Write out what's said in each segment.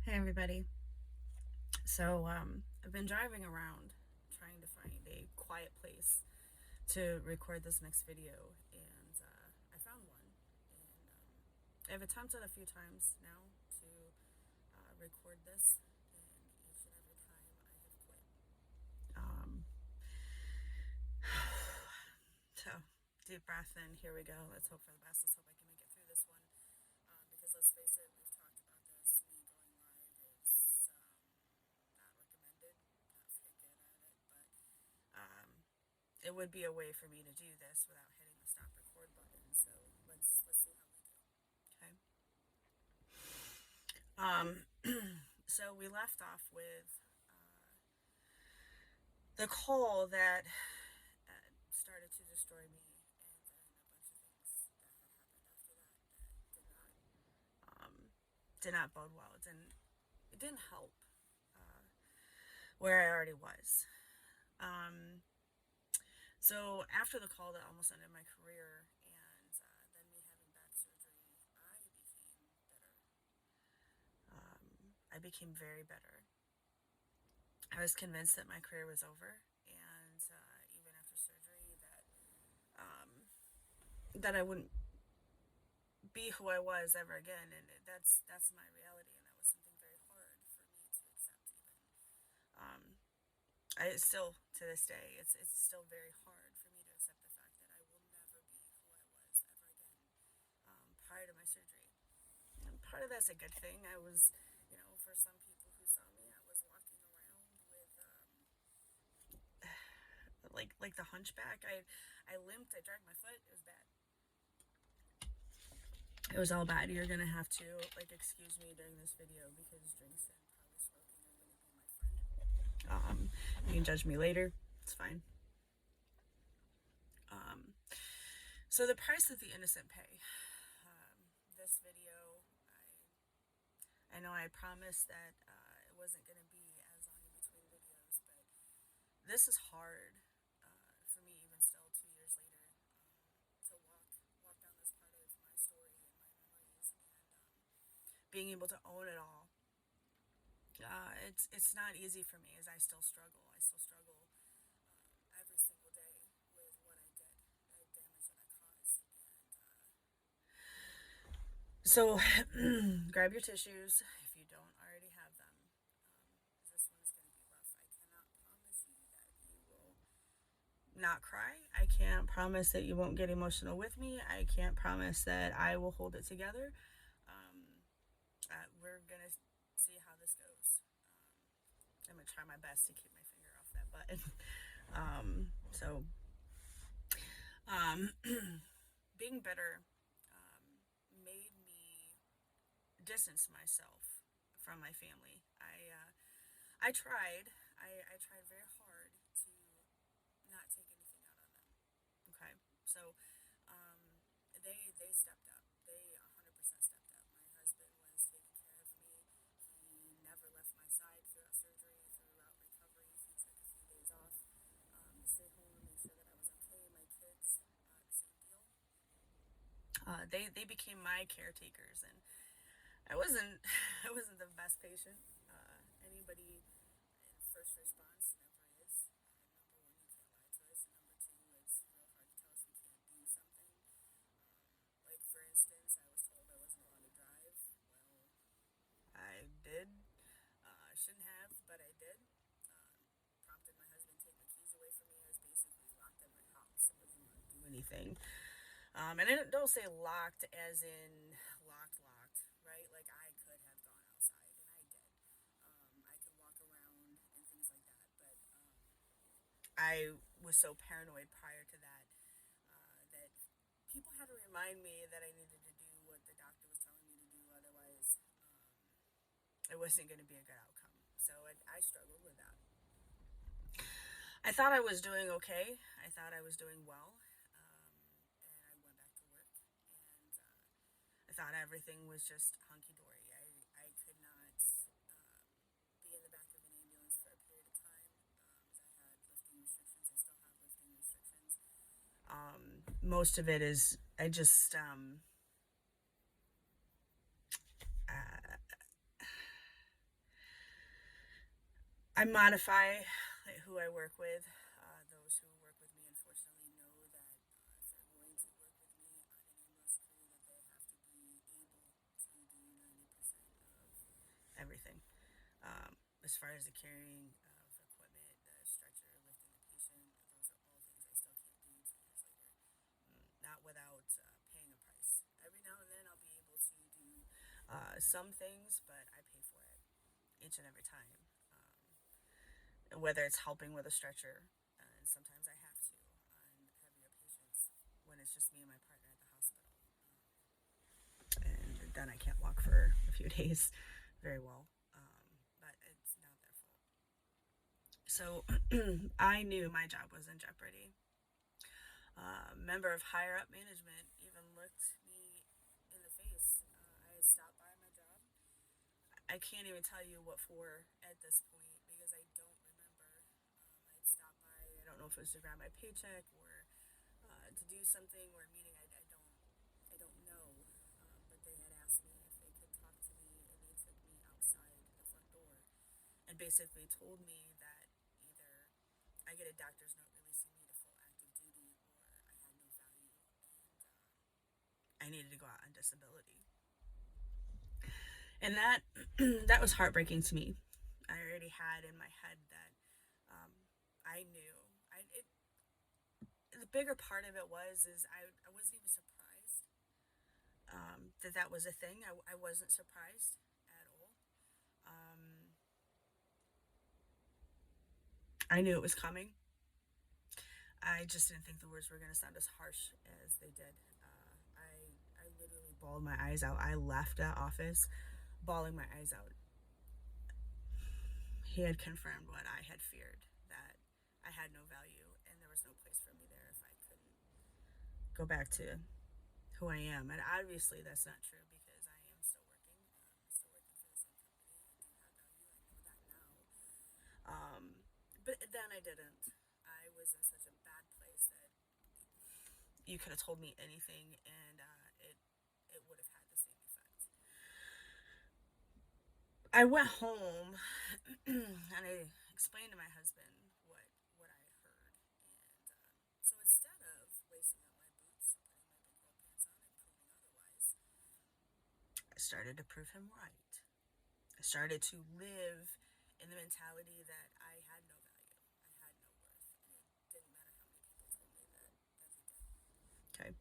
Hey everybody. I've been driving around trying to find a quiet place to record this next video, and I found one. And I've attempted a few times now to record this, and each and every time I have quit. Um, so, deep breath in. Here we go. Let's hope for the best. Let's hope I can make it through this one. Because let's face it, we've talked about this. Me going live is not recommended. Not very good at it, but it would be a way for me to do this without hitting the stop record button. So let's see how we do. Okay. So we left off with the call that started to destroy me, and then a bunch of things that had happened after that that did not bode well. It didn't help where I already was. Um, so after the call that almost ended my career, and then me having back surgery, I became bitter. I became very bitter. I was convinced that my career was over, and even after surgery, that I wouldn't be who I was ever again, and that's my reality, and that was something very hard for me to accept. Even I still to this day, it's still very hard for me to accept the fact that I will never be who I was ever again prior to my surgery. And part of that's a good thing. I was, for some people who saw me, I was walking around with like the hunchback. I limped. I dragged my foot. It was bad. It was all bad. You're gonna have to excuse me during this video because drinks and probably smoking are gonna be my friend. You can judge me later. It's fine. So the price that the innocent pay. This video, I know I promised that it wasn't gonna be as long in between videos, but this is hard for me even still 2 years later to walk down this part of my story and my memories, and being able to own it all. It's not easy for me as I still struggle. I still struggle every single day with what I did, the damage that I caused. So grab your tissues if you don't already have them. This one is going to be rough. I cannot promise you that you will not cry. I can't promise that you won't get emotional with me. I can't promise that I will hold it together. We're going to see how this goes. I'm going to try my best to keep my finger off that button. So, being bitter made me distance myself from my family. I tried. I tried very hard to not take anything out on them. Okay, so they stepped up. They 100% stepped up. My husband was taking care of me. He never left my side throughout surgery, throughout recovery. He took a few days off to stay home and make sure that I was okay. My kids, the same deal. They became my caretakers, and I wasn't I wasn't the best patient. Anybody in first response never is. Number one, you can't lie to us, and number two, it's real hard to tell us we can't do something. Like for instance, I was told I wasn't allowed to drive. Well, I did. I shouldn't have, but I did. Prompted my husband to take my keys away from me. I was basically locked in my house. I wasn't allowed to do anything. And I don't say locked as in locked, right? Like I could have gone outside, and I did. I could walk around and things like that, but I was so paranoid prior to that that people had to remind me that I needed to do what the doctor was telling me to do. Otherwise, it wasn't going to be a good outcome. So I struggled with that. I thought I was doing okay. I thought I was doing well. And I went back to work, and I thought everything was just hunky dory. I could not be in the back of an ambulance for a period of time as I had lifting restrictions. I still have lifting restrictions. Most of it is I just I modify like, who I work with. Those who work with me, unfortunately, know that if they're going to work with me on an ambulance crew, that they have to be able to do 90% of everything. As far as the carrying of equipment, the stretcher, lifting the patient, those are all things I still can't do 2 years later. Not without paying a price. Every now and then I'll be able to do some things, but I pay for it each and every time. Whether it's helping with a stretcher, and sometimes I have to on heavier patients when it's just me and my partner at the hospital. And then I can't walk for a few days very well. But it's not their fault. So I knew my job was in jeopardy. A member of higher up management even looked me in the face. I had stopped by my job. I can't even tell you what for at this point because I don't remember. I had stopped by. I don't know if it was to grab my paycheck or to do something or a meeting. I don't know. But they had asked me if they could talk to me, and they took me outside the front door and basically told me that either I get a doctor's note releasing me to full active duty or I had no value and I needed to go out on disability. And that that was heartbreaking to me. I already had in my head that um, I knew. The bigger part of it was is I wasn't even surprised that that was a thing. I wasn't surprised at all. Um, I knew it was coming. I just didn't think the words were going to sound as harsh as they did. I literally bawled my eyes out. I left that office bawling my eyes out. He had confirmed what I had feared, that I had no value and there was no place for me there if I couldn't go back to who I am. And obviously that's not true because I am still working. Still working for the same company. I do have value. I know that now. But then I didn't. I was in such a bad place that you could have told me anything and it would have had the same effect. I went home and I explained to my husband what I heard, and so instead of lacing up my boots, putting my big girl pants on, and proving otherwise, I started to prove him right. I started to live in the mentality that I had no value, I had no worth, and it didn't matter how many people told me that he did. Okay,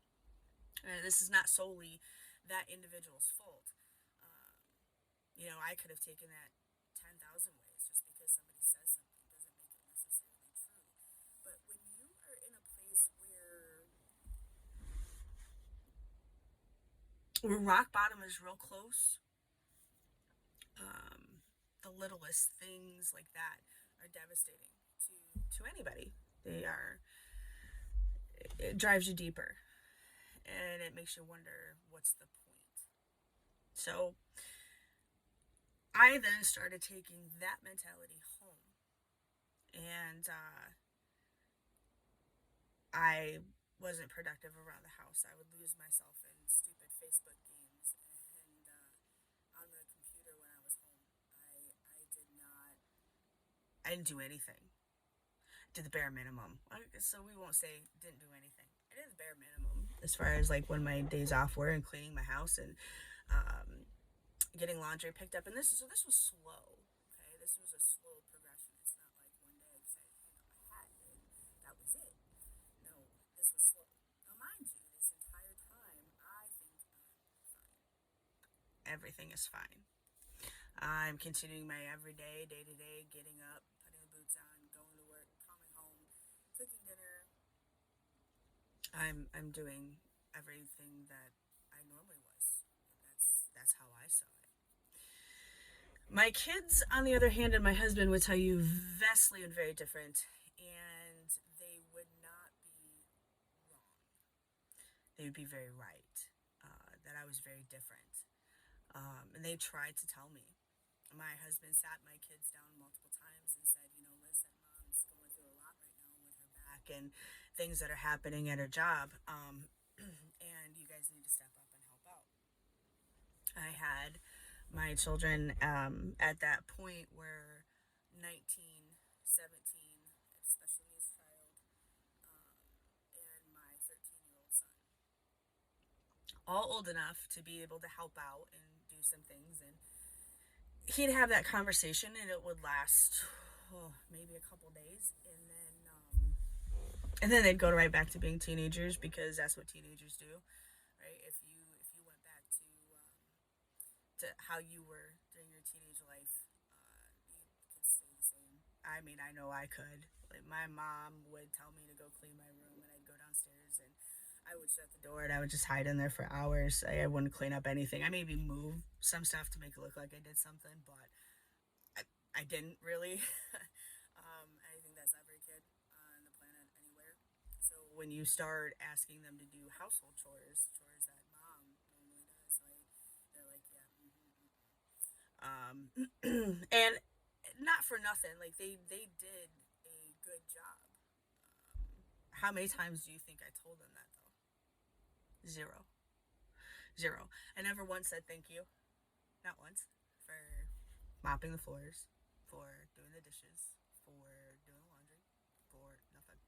and this is not solely that individual's fault. Um, I could have taken that 10,000 ways. Just because somebody says something doesn't make it necessarily true. But when you are in a place where rock bottom is real close, the littlest things like that are devastating to anybody. They are. It drives you deeper, and it makes you wonder what's the point. So I then started taking that mentality home, and I wasn't productive around the house. I would lose myself in stupid Facebook games and on the computer when I was home. I did not. I didn't do anything. Did the bare minimum. So we won't say didn't do anything. I did the bare minimum as far as like when my days off were and cleaning my house and um, getting laundry picked up. And this was slow. Okay, this was a slow progression. It's not like one day I decided to hang up my hat and that was it. No, this was slow. Now, mind you, this entire time, I think I'm fine. Everything is fine. I'm continuing my everyday, day to day, getting up, putting the boots on, going to work, coming home, cooking dinner. I'm doing everything that I normally was. That's how I saw it. My kids, on the other hand, and my husband would tell you vastly and very different, and they would not be wrong. They would be very right. That I was very different. And they tried to tell me. My husband sat my kids down multiple times and said, listen, mom's going through a lot right now with her back and things that are happening at her job. And you guys need to step up and help out. I had my children at that point where 19, 17, a special needs child, and my 13-year-old son. All old enough to be able to help out and do some things. And he'd have that conversation, and it would last maybe a couple days. And then they'd go right back to being teenagers, because that's what teenagers do, right? If you went back to how you were during your teenage life, you could stay the same. I mean, I know I could. Like, my mom would tell me to go clean my room, and I'd go downstairs and I would shut the door and I would just hide in there for hours. I wouldn't clean up anything. I maybe move some stuff to make it look like I did something, but I didn't really. I think that's every kid on the planet anywhere. So when you start asking them to do household chores that mom normally does, right? They're like, yeah, and not for nothing. Like, they did a good job. How many times do you think I told them that though? Zero, zero. I never once said thank you. Not once. For mopping the floors, for doing the dishes, for doing the laundry, for nothing.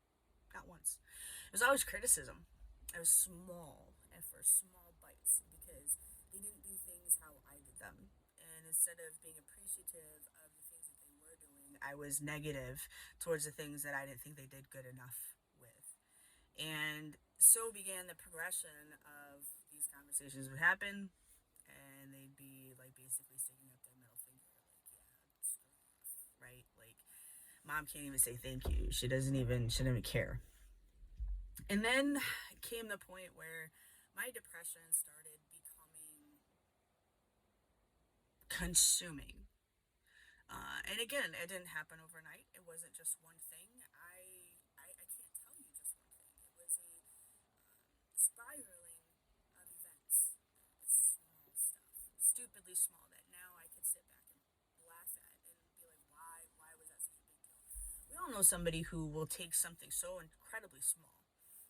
Not once. It was always criticism. It was small and for small bites, because they didn't do things how I did them. And instead of being appreciative of the things that they were doing, I was negative towards the things that I didn't think they did good enough with. And so began the progression of these conversations would happen, and they'd be like basically sticking up their middle finger, like, yeah, screw off, right? Like, mom can't even say thank you. She doesn't even care. And then came the point where my depression started becoming consuming. And again, it didn't happen overnight. It wasn't just one thing. I can't tell you just one thing. It was a spiraling of events. It's small stuff, stupidly small, that now I could sit back and laugh at and be like, why was that such a big deal? We all know somebody who will take something so incredibly small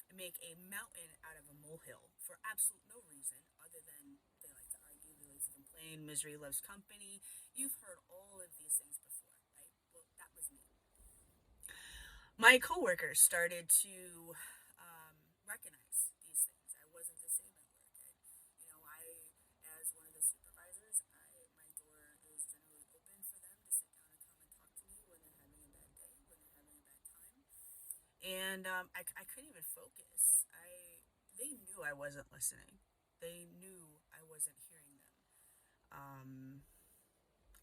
and make a mountain out of a molehill for absolute no reason other than they like to argue, they like to complain, misery loves company. You've heard all of these things before, right? Well, that was me. My coworkers started to recognize these things. I wasn't the same at work. As one of the supervisors, my door is generally open for them to sit down and come and talk to me when they're having a bad day, when they're having a bad time. And I couldn't even focus. They knew I wasn't listening. They knew I wasn't hearing them. Um,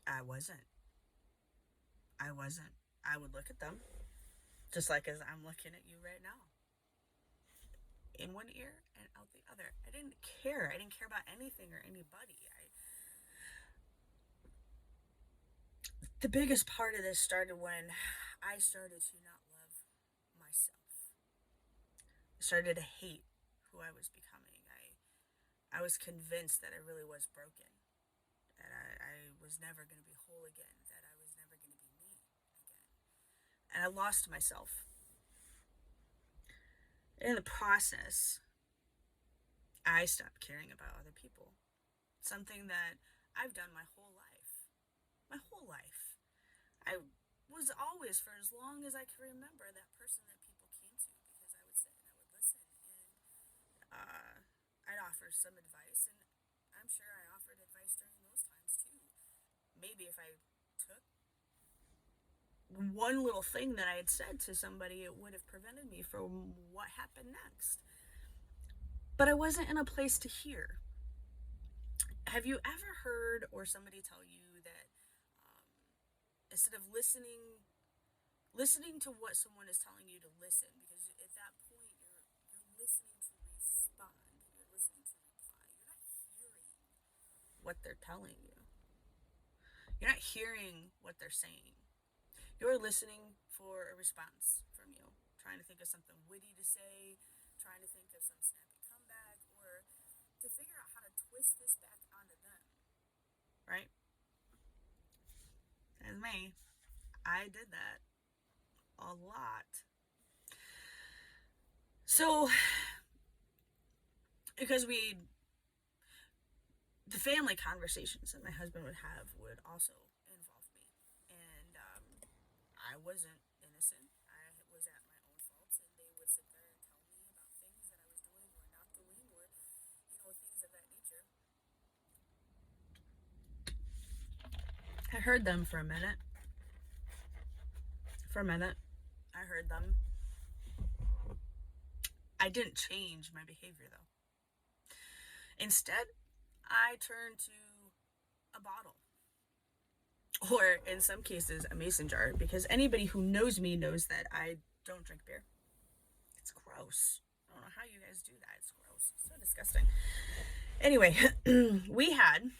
I wasn't. I wasn't. I would look at them just like as I'm looking at you right now, in one ear and out the other. I didn't care. I didn't care about anything or anybody. The biggest part of this started when I started to not love myself. I started to hate who I was becoming. I was convinced that I really was broken, that I was never going to be whole again, that I was never going to be me again. And I lost myself. And in the process, I stopped caring about other people. Something that I've done my whole life. My whole life. I was always, for as long as I can remember, that person that people came to, because I would sit and I would listen, and I'd offer some advice, and I'm sure I offered advice during those times too. Maybe if I took one little thing that I had said to somebody, it would have prevented me from what happened next. But I wasn't in a place to hear. Have you ever heard or somebody tell you that instead of listening to what someone is telling you, to listen, because at that point you're listening to respond, you're listening to reply, you're not hearing what they're telling you, you're not hearing what they're saying, you're listening for a response from you, trying to think of something witty to say, trying to think of some snappy comeback, or to figure out how to twist this back onto them, right? As me, I did that a lot. So, because the family conversations that my husband would have would also involve me. And I wasn't innocent. I was at my own faults, and they would sit there and tell me about things that I was doing or not doing, or things of that nature. I heard them for a minute. For a minute, I heard them. I didn't change my behavior though. Instead, I turned to a bottle, or in some cases, a mason jar, because anybody who knows me knows that I don't drink beer. It's gross. I don't know how you guys do that. It's gross. It's so disgusting. Anyway, we had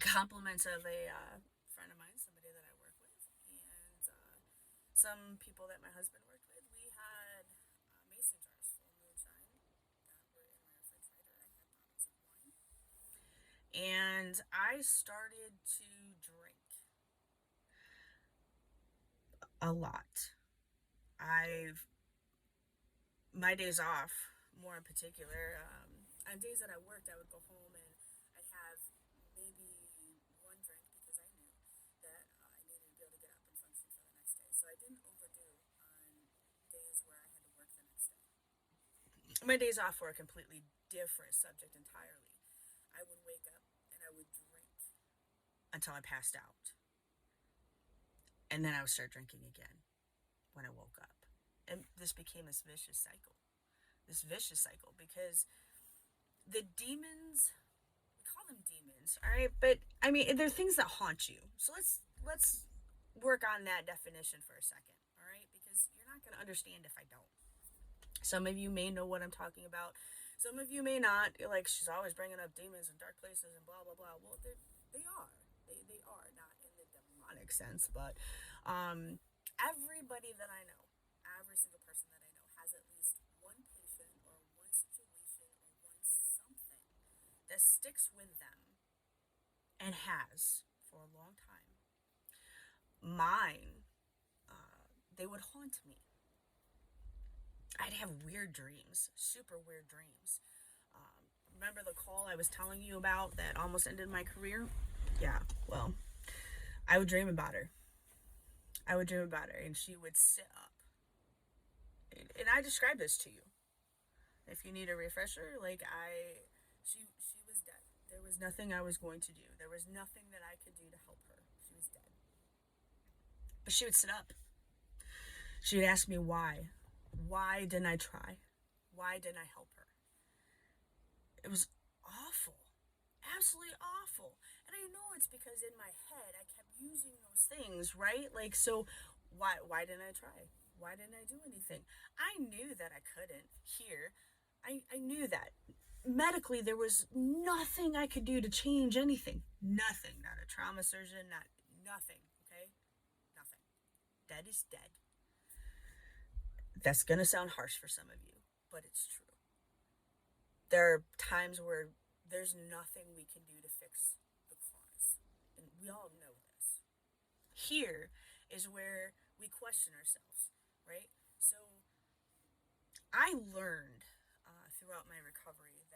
compliments of a friend of mine, somebody that I work with, and some people that my husband worked with. We had mason jars full of moonshine that were in my refrigerator. I had bottles of wine. And I started to drink a lot. I've my days off, more in particular, on days that I worked, I would go home and I'd have maybe one drink because I knew that I needed to be able to get up and function for the next day. So I didn't overdo on days where I had to work the next day. My days off were a completely different subject entirely. I would wake up and I would drink until I passed out. And then I would start drinking again when I woke up. And this became this vicious cycle. This vicious cycle because the demons, we call them demons, all right? But I mean, they're things that haunt you. So let's work on that definition for a second, all right? Because you're not going to understand if I don't. Some of you may know what I'm talking about. Some of you may not. You're like, she's always bringing up demons and dark places and blah, blah, blah. Well, they are. They are, not in the demonic sense, but everybody that I know, every single person that I know, has at least one patient or one situation or one something that sticks with them and has for a long time. Mine, they would haunt me. I'd have weird dreams, super weird dreams. Remember the call I was telling you about that almost ended my career? Yeah, well, I would dream about her. I would dream about her, and she would sit up. And I described this to you. If you need a refresher, she was dead. There was nothing I was going to do. There was nothing that I could do to help her. She was dead. But she would sit up. She would ask me why. Why didn't I try? Why didn't I help her? It was awful. Absolutely awful. And I know it's because in my head I kept using those things, right? Like, so why didn't I try? Why didn't I do anything? I knew that I couldn't here. I knew that. Medically, there was nothing I could do to change anything. Nothing. Not a trauma surgeon, not nothing, okay? Nothing. Dead is dead. That's going to sound harsh for some of you, but it's true. There are times where there's nothing we can do to fix the cause. And we all know this. Here is where we question ourselves, right? So I learned throughout my recovery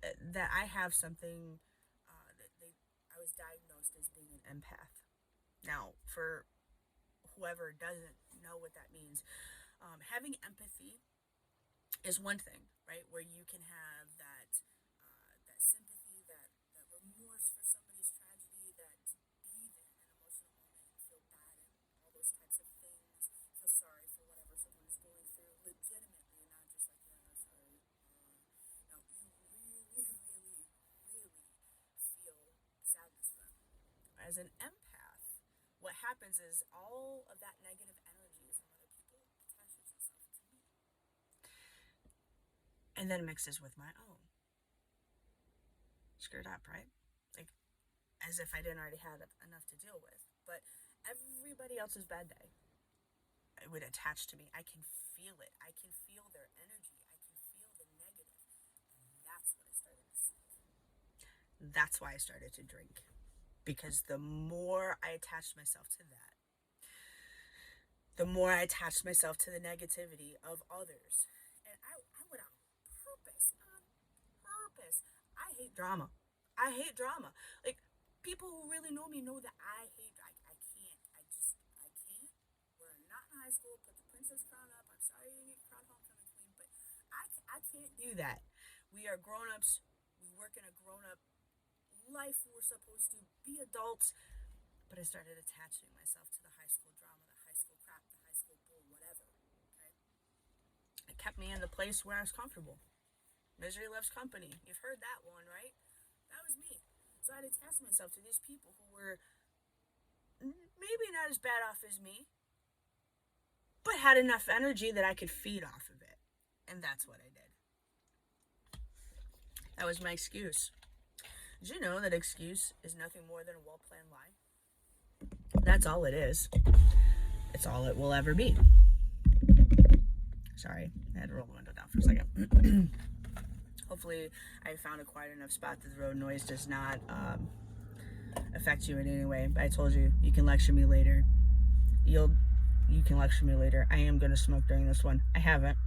that I have something I was diagnosed as being an empath. Now, for whoever doesn't know what that means, having empathy is one thing, right? Where you can have that sympathy, that remorse for somebody's tragedy, that to be there in an emotional moment and feel bad and all those types of things, feel sorry for whatever someone is going through, legitimately, and not just like, yeah, sorry. No, you really, really, really feel sadness for them. As an empath, what happens is all of that negative energy from other people attaches itself to me and then mixes with my own. Screwed up, right? Like, as if I didn't already have enough to deal with. But everybody else's bad day, it would attach to me. I can feel it. I can feel their energy. I can feel the negative. And that's what I started to seek. That's why I started to drink. Because the more I attached myself to that, the more I attached myself to the negativity of others. And I would on purpose. I hate drama. I hate drama. Like, people who really know me know that I in high school, put the princess crown up. I'm sorry you didn't get crowned homecoming queen, but I can't do that. We are grown ups. We work in a grown up life. We're supposed to be adults. But I started attaching myself to the high school drama, the high school crap, the high school bull, whatever. Okay? It kept me in the place where I was comfortable. Misery loves company. You've heard that one, right? That was me. So I'd attach myself to these people who were maybe not as bad off as me, but had enough energy that I could feed off of it. And that's what I did. That was my excuse. Did you know that excuse is nothing more than a well-planned lie? That's all it is. It's all it will ever be. Sorry, I had to roll the window down for a second. Hopefully I found a quiet enough spot that the road noise does not affect you in any way. I told you, you can lecture me later. You can lecture me later. I am going to smoke during this one. I haven't.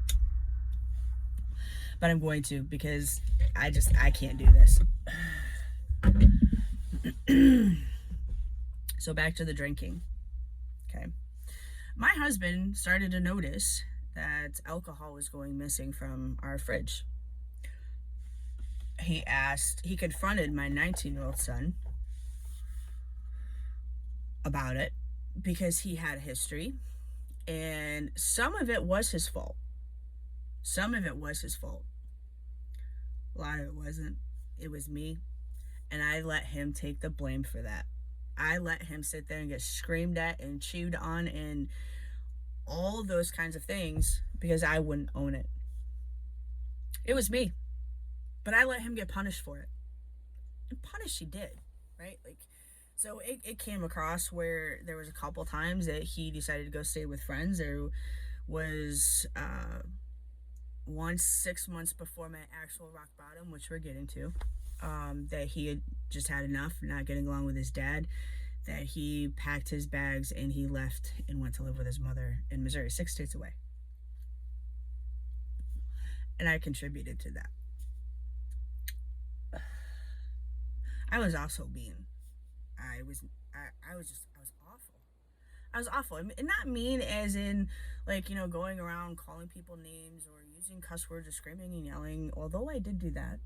But I'm going to, because I can't do this. So back to the drinking. Okay. My husband started to notice that alcohol was going missing from our fridge. He confronted my 19-year-old son about it because he had a history, and some of it was his fault. Some of it was his fault. A lot of it wasn't. It was me, and I let him take the blame for that. I let him sit there and get screamed at and chewed on and all of those kinds of things because I wouldn't own it. It was me. But I let him get punished for it. And punished he did, right? So it came across where there was a couple times that he decided to go stay with friends. There was once 6 months before my actual rock bottom, which we're getting to, that he had just had enough, not getting along with his dad, that he packed his bags and he left and went to live with his mother in Missouri, 6 states away. And I contributed to that. I was also mean. I was awful. I was awful. And not mean as in, going around calling people names or using cuss words or screaming and yelling, although I did do that.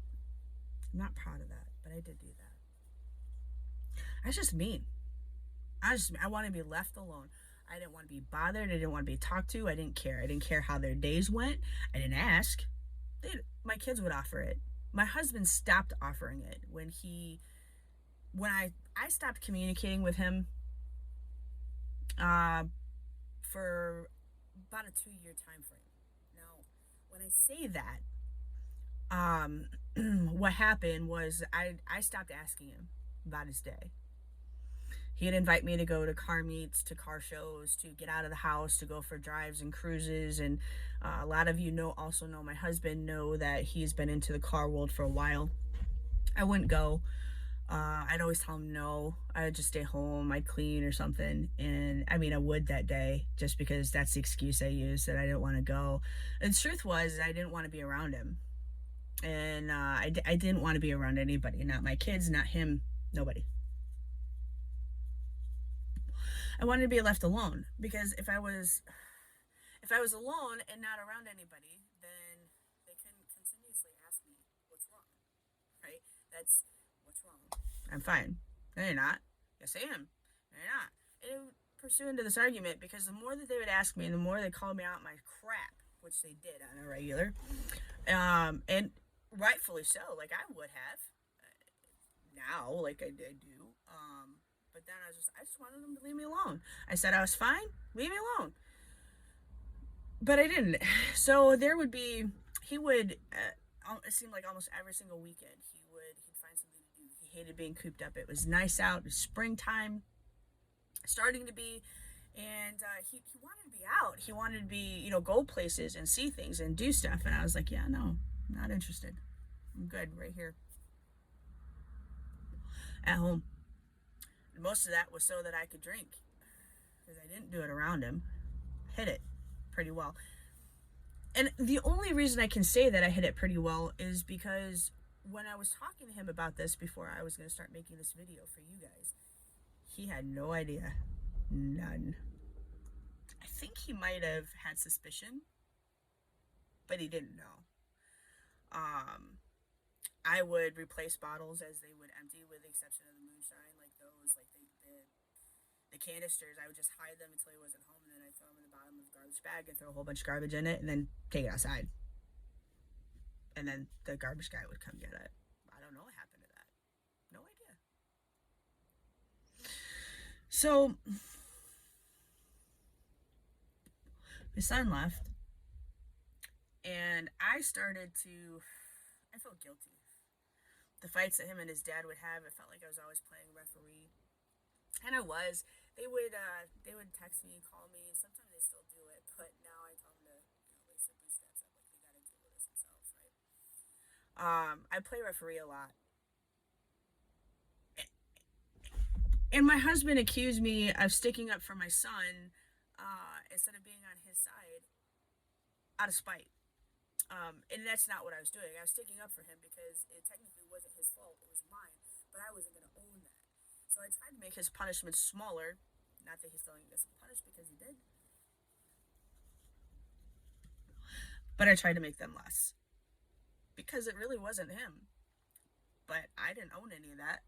I'm not proud of that, but I did do that. I was just mean. I wanted to be left alone. I didn't want to be bothered. I didn't want to be talked to. I didn't care. I didn't care how their days went. I didn't ask. My kids would offer it. My husband stopped offering it when I stopped communicating with him for about a 2-year time frame. Now, when I say that, what happened was I stopped asking him about his day. He'd invite me to go to car meets, to car shows, to get out of the house, to go for drives and cruises. And a lot of you also know my husband, know that he's been into the car world for a while. I wouldn't go. I'd always tell him no. I'd just stay home. I'd clean or something. And I would that day, just because that's the excuse I used, that I didn't want to go. And the truth was, I didn't want to be around him. And I didn't want to be around anybody. Not my kids, not him, nobody. I wanted to be left alone, because if I was alone and not around anybody, then they can continuously ask me what's wrong, right? That's what's wrong. I'm fine. No, you're not. Yes, I am. No, you're not. And it would pursue into this argument, because the more that they would ask me, and the more they called me out my crap, which they did on a regular, and rightfully so, like I would have now, like I do. But then I just wanted them to leave me alone. I said I was fine, leave me alone. But I didn't. So it would, it seemed like almost every single weekend, he'd find something to do. He hated being cooped up. It was nice out. It was springtime, starting to be, and he wanted to be out. He wanted to be, go places and see things and do stuff. And I was like, yeah, no, not interested. I'm good right here at home. And most of that was so that I could drink, because I didn't do it around him. Hit it pretty well. And the only reason I can say that I hit it pretty well is because when I was talking to him about this before I was going to start making this video for you guys, he had no idea. None. I think he might have had suspicion, but he didn't know. Um, I would replace bottles as they would empty, with the exception of the moonshine, like those, like the canisters. I would just hide them until he wasn't home, and then I'd throw them in the bottom of the garbage bag and throw a whole bunch of garbage in it, and then take it outside. And then the garbage guy would come get it. I don't know what happened to that. No idea. So my son left, and I started to. I felt guilty. The fights that him and his dad would have, it felt like I was always playing referee, and I was. They would text me, call me. Sometimes they still do it, but now I tell them to, lace their bootstraps up, like they got to deal with this themselves, right? I play referee a lot, and my husband accused me of sticking up for my son instead of being on his side out of spite. And that's not what I was doing. I was sticking up for him because it technically wasn't his fault; it was mine. But I wasn't going to own that. So I tried to make his punishment smaller. Not that he still didn't get punished, because he did. But I tried to make them less, because it really wasn't him. But I didn't own any of that.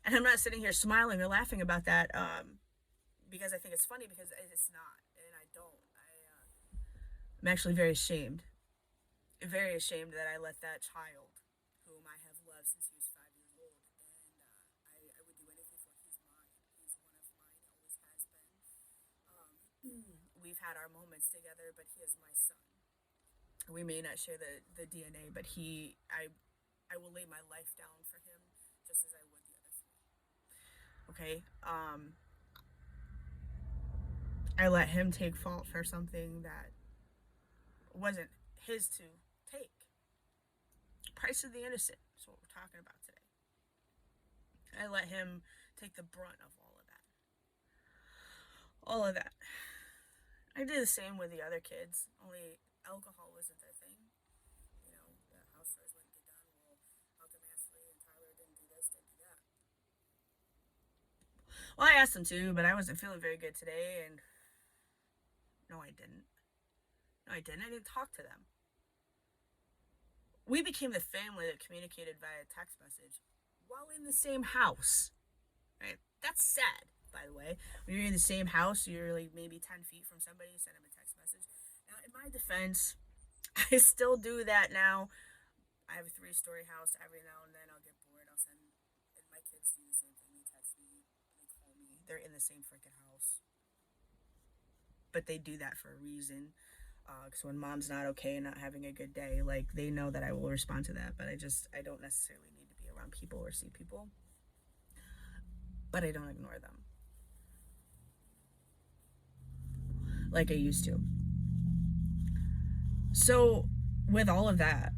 And I'm not sitting here smiling or laughing about that because I think it's funny, because it's not. And I don't. I'm actually very ashamed. Very ashamed that I let that child, whom I have loved since he was 5 years old, and I would do anything for. He's mine. He's one of mine. Always has been. We've had our moments together, but he is my son. We may not share the DNA, but I will lay my life down for him, just as I would the other three. Okay. I let him take fault for something that wasn't his to take. Price of the innocent is what we're talking about today. I let him take the brunt of all of that. All of that. I did the same with the other kids, only alcohol wasn't their thing. The house chores wouldn't get done. Well, how come Ashley and Tyler didn't do this, didn't do that? Well, I asked them to, but I wasn't feeling very good today, and no, I didn't. No, I didn't. I didn't talk to them. We became the family that communicated via text message while in the same house. Right? That's sad, by the way. When you're in the same house, you're like maybe 10 feet from somebody, you send them a text message. Now, in my defense, I still do that now. I have a 3-story house. Every now and then I'll get bored. I'll send, and my kids do the same thing. They text me, they call me. They're in the same freaking house. But they do that for a reason. Because when mom's not okay and not having a good day, like, they know that I will respond to that. But I don't necessarily need to be around people or see people. But I don't ignore them like I used to. So with all of that,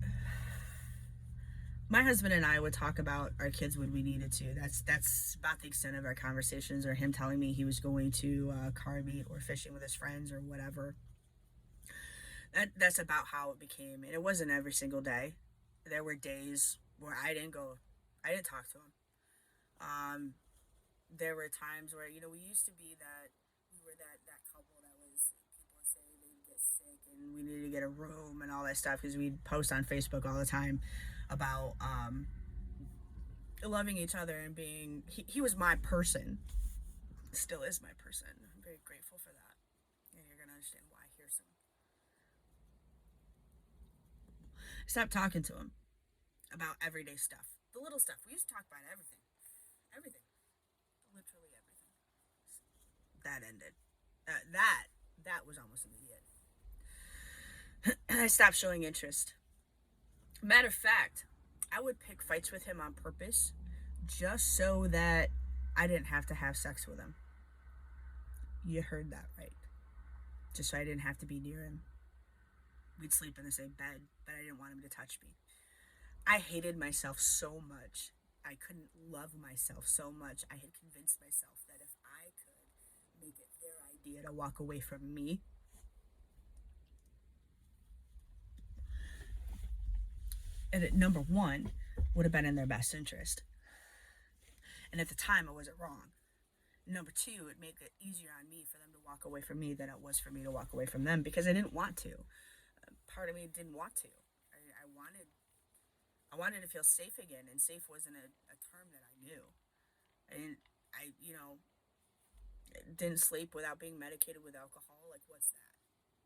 my husband and I would talk about our kids when we needed to. That's about the extent of our conversations, or him telling me he was going to car meet or fishing with his friends or whatever. That's about how it became. And it wasn't every single day. There were days where I didn't talk to him. There were times where, we used to be we were that couple that was, people would say they'd get sick and we needed to get a room and all that stuff, because we'd post on Facebook all the time about loving each other and being, he was my person. Still is my person. I'm very grateful for that. And you're going to understand why here soon. Stop talking to him about everyday stuff. The little stuff. We used to talk about everything. Everything. Literally everything. That ended. That was almost immediate. I stopped showing interest. Matter of fact, I would pick fights with him on purpose just so that I didn't have to have sex with him. You heard that right. Just so I didn't have to be near him. We'd sleep in the same bed, but I didn't want him to touch me. I hated myself so much. I couldn't love myself so much. I had convinced myself that if I could make it their idea to walk away from me, and it, number one, would have been in their best interest. And at the time, I wasn't wrong. Number two, it made it easier on me for them to walk away from me than it was for me to walk away from them, because I didn't want to. Part of me didn't want to. I wanted to feel safe again, and safe wasn't a term that I knew. I didn't sleep without being medicated with alcohol. Like, what's that,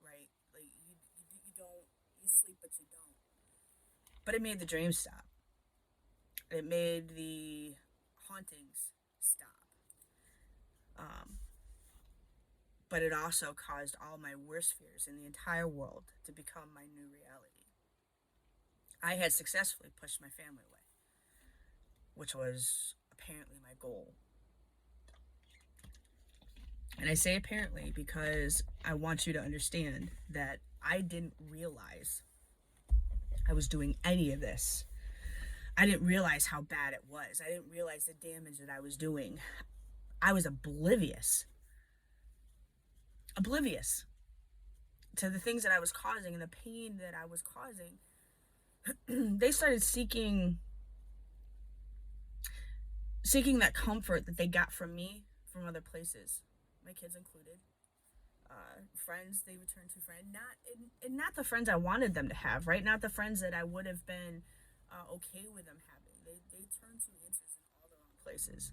right? Like, you don't, you sleep but you don't. But it made the dreams stop. It made the hauntings stop. Um, but it also caused all my worst fears in the entire world to become my new reality. I had successfully pushed my family away, which was apparently my goal. And I say apparently because I want you to understand that I didn't realize I was doing any of this. I didn't realize how bad it was. I didn't realize the damage that I was doing. I was oblivious to the things that I was causing and the pain that I was causing. They started seeking that comfort that they got from me from other places, my kids included. Friends, they returned to friends, not the friends I wanted them to have, right? Not the friends that I would have been okay with them having. They turned to answers in all the wrong places.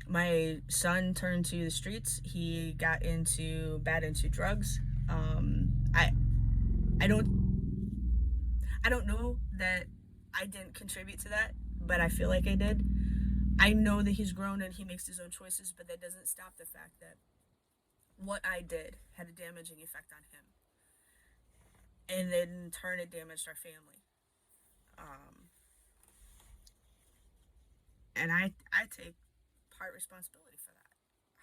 My son turned to the streets. He got into drugs. I don't know that I didn't contribute to that, but I feel like I did. I know that he's grown and he makes his own choices, but that doesn't stop the fact that what I did had a damaging effect on him. And then in turn, it damaged our family. And I take part responsibility for that.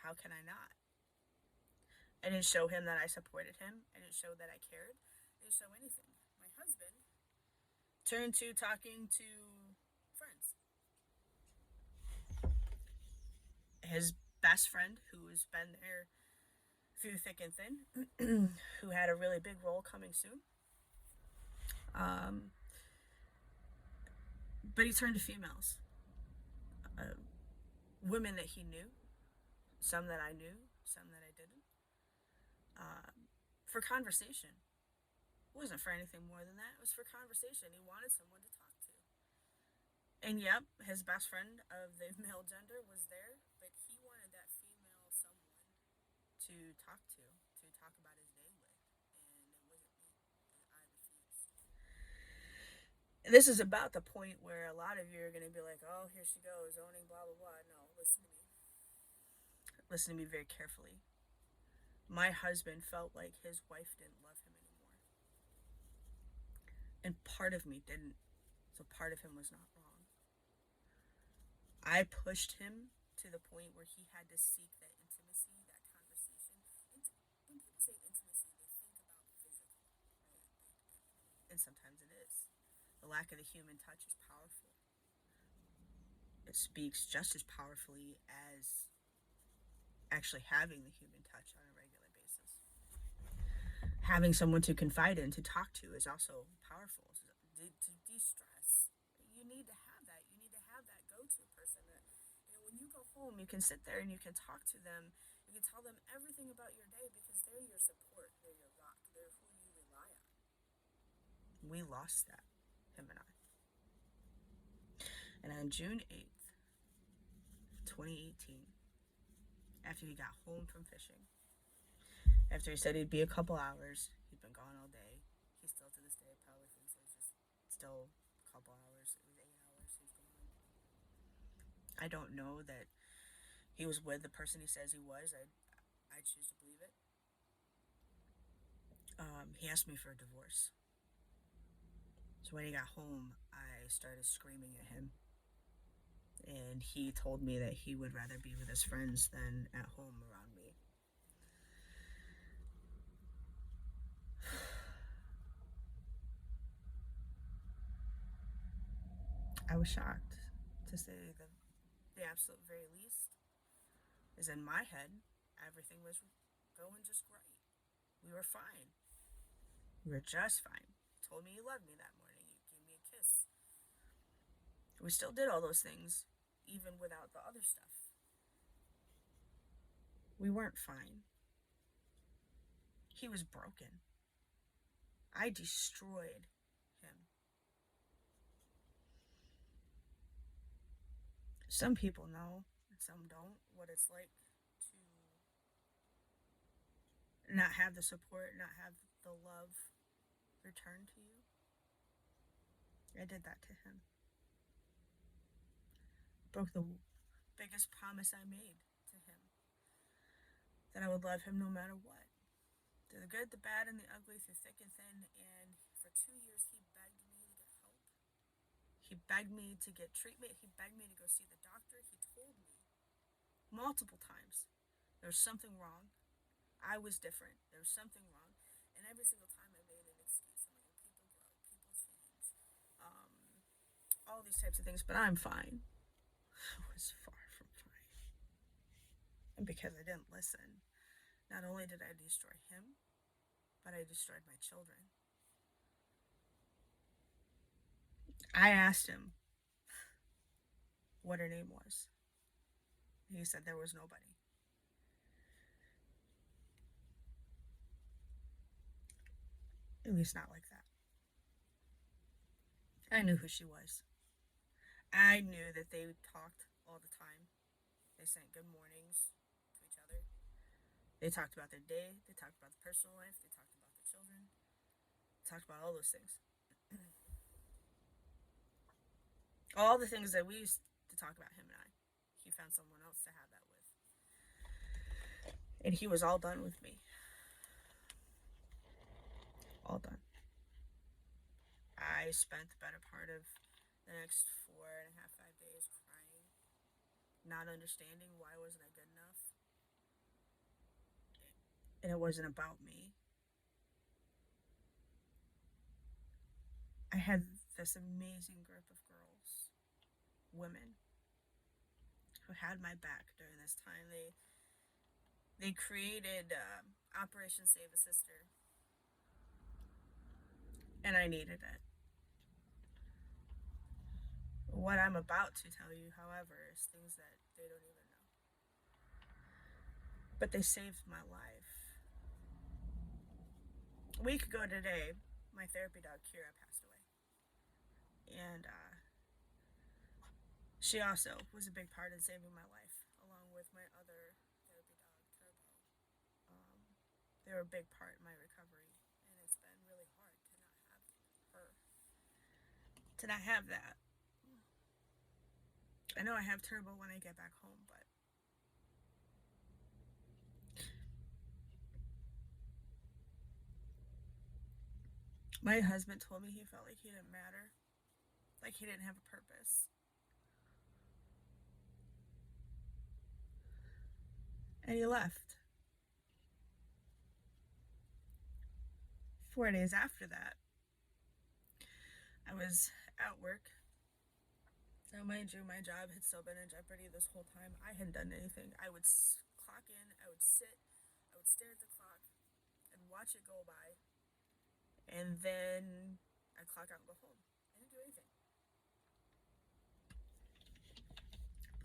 How can I not? I didn't show him that I supported him. I didn't show that I cared. I didn't show anything. My husband turned to talking to friends. His best friend, who's been there through thick and thin, who had a really big role coming soon. But he turned to females, women that he knew, some that I knew, some that I didn't, for conversation. It wasn't for anything more than that. It was for conversation. He wanted someone to talk to. And yep, his best friend of the male gender was there, but he wanted that female someone to talk about his day with. And it wasn't me. And I refused. This is about the point where a lot of you are going to be like, oh, here she goes, owning blah, blah, blah. No, listen to me. Listen to me very carefully. My husband felt like his wife didn't love him anymore. And part of me didn't. So part of him was not wrong. I pushed him to the point where he had to seek that intimacy, that conversation. When people say intimacy, they think about physical, right? And sometimes it is. The lack of the human touch is powerful. It speaks just as powerfully as actually having the human touch on a regular basis. Having someone to confide in, to talk to, is also powerful. To de-stress, you need to have that. You need to have that go-to person that, when you go home, you can sit there and you can talk to them. You can tell them everything about your day because they're your support. They're your rock. They're who you rely on. We lost that, him and I. And on June 8th, 2018, after he got home from fishing, after he said he'd be a couple hours, he'd been gone all day. He still to this day probably thinks it was just still a couple hours. It was 8 hours. He's gone. I don't know that he was with the person he says he was. I choose to believe it. He asked me for a divorce. So when he got home, I started screaming at him. And he told me that he would rather be with his friends than at home around me. I was shocked, to say the absolute very least. Is in my head, everything was going just great. We were fine. We were just fine. He told me he loved me that morning. He gave me a kiss. We still did all those things, even without the other stuff. We weren't fine. He was broken. I destroyed him. Some people know, and some don't, what it's like to not have the support, not have the love returned to you. I did that to him. Broke the biggest promise I made to him, that I would love him no matter what. Through the good, the bad, and the ugly, through thick and thin. And for 2 years, he begged me to get help. He begged me to get treatment. He begged me to go see the doctor. He told me multiple times there was something wrong. I was different. There was something wrong. And every single time I made an excuse. I'm like, well, people grow, people change, um, all these types of things, but I'm fine. I was far from fine. And because I didn't listen, not only did I destroy him, but I destroyed my children. I asked him what her name was. He said there was nobody. At least not like that. I knew who she was. I knew that they talked all the time. They sent good mornings to each other. They talked about their day. They talked about the personal life. They talked about their children. They talked about all those things. All the things that we used to talk about, him and I. He found someone else to have that with. And he was all done with me. All done. I spent the better part of the next 4.5, 5 days crying, not understanding why wasn't I good enough. And it wasn't about me. I had this amazing group of girls, women, who had my back during this time. They created Operation Save a Sister, and I needed it. What I'm about to tell you, however, is things that they don't even know. But they saved my life. A week ago today, my therapy dog Kira passed away. And she also was a big part in saving my life, along with my other therapy dog, Turbo. They were a big part in my recovery, and it's been really hard to not have her. To not have that. I know I have Turbo when I get back home, but my husband told me he felt like he didn't matter, like he didn't have a purpose. And he left. 4 days after that, I was at work. Now, mind you, my job had still been in jeopardy this whole time. I hadn't done anything. I would clock in, I would sit, I would stare at the clock, and watch it go by, and then I'd clock out and go home. I didn't do anything.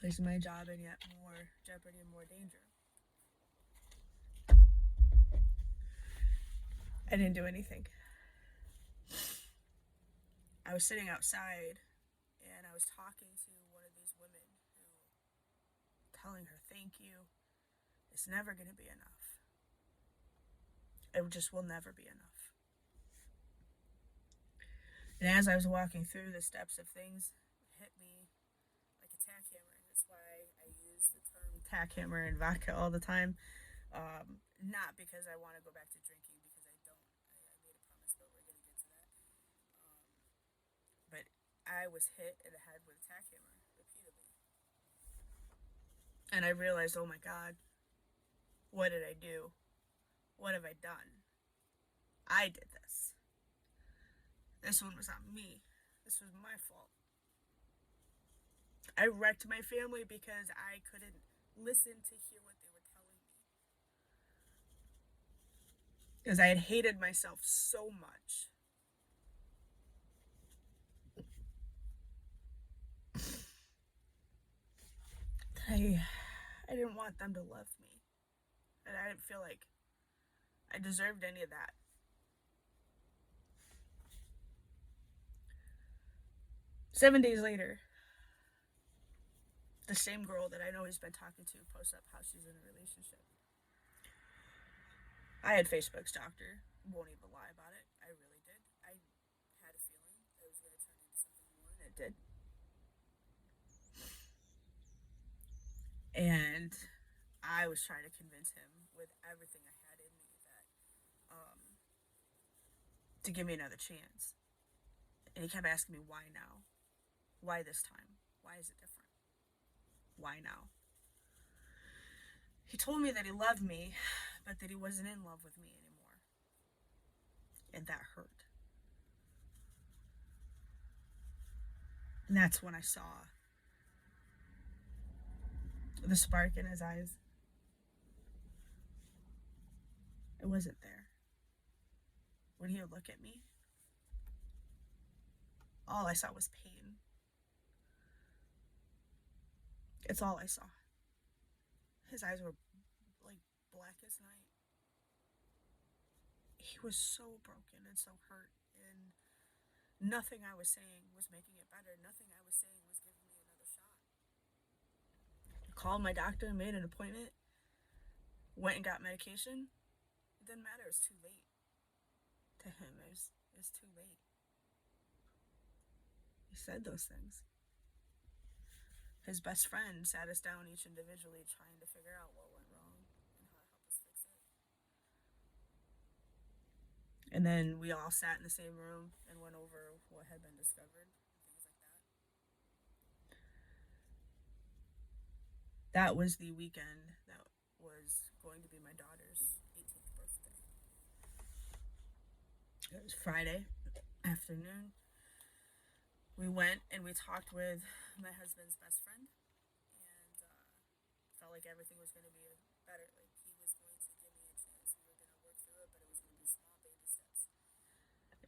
Placing my job in yet more jeopardy and more danger. I didn't do anything. I was sitting outside, and I was talking to one of these women who, telling her, thank you, it's never going to be enough. It just will never be enough. And as I was walking through the steps of things, it hit me like a tack hammer. That's why I use the term tack hammer and vodka all the time. Not because I want to go back to drinking, because I don't. I made a promise, but we're going to get to that. But I was hit in the head with a tack hammer repeatedly. And I realized, oh my God, what did I do? What have I done? I did this. This one was on me. This was my fault. I wrecked my family because I couldn't listen to hear what they were telling me. Because I had hated myself so much. I didn't want them to love me. And I didn't feel like I deserved any of that. Seven days later, the same girl that I know he's been talking to posts up how she's in a relationship. I had Facebook stalked her. Won't even lie about it. I really did. I had a feeling it was going to turn into something more, and it did. And I was trying to convince him with everything I had in me that to give me another chance. And he kept asking me why now, why this time, why is it different, why now. He told me that he loved me, but that he wasn't in love with me anymore, and that hurt. And that's when I saw the spark in his eyes. It wasn't there. When he would look at me, all I saw was pain. It's all I saw. His eyes were like black as night. He was so broken and so hurt, and nothing I was saying was making it better. Nothing I was saying was giving me another shot. I called my doctor, made an appointment, went and got medication. It didn't matter. It was too late. To him, it was too late. He said those things. His best friend sat us down each individually trying to figure out what went wrong and how to help us fix it. And then we all sat in the same room and went over what had been discovered, things like that. That was the weekend that was going to be my daughter's 18th birthday. It was Friday afternoon. We went and we talked with my husband's best friend, and felt like everything was going to be better. Like he was going to give me a chance. We were going to work through it, but it was going to be small baby steps.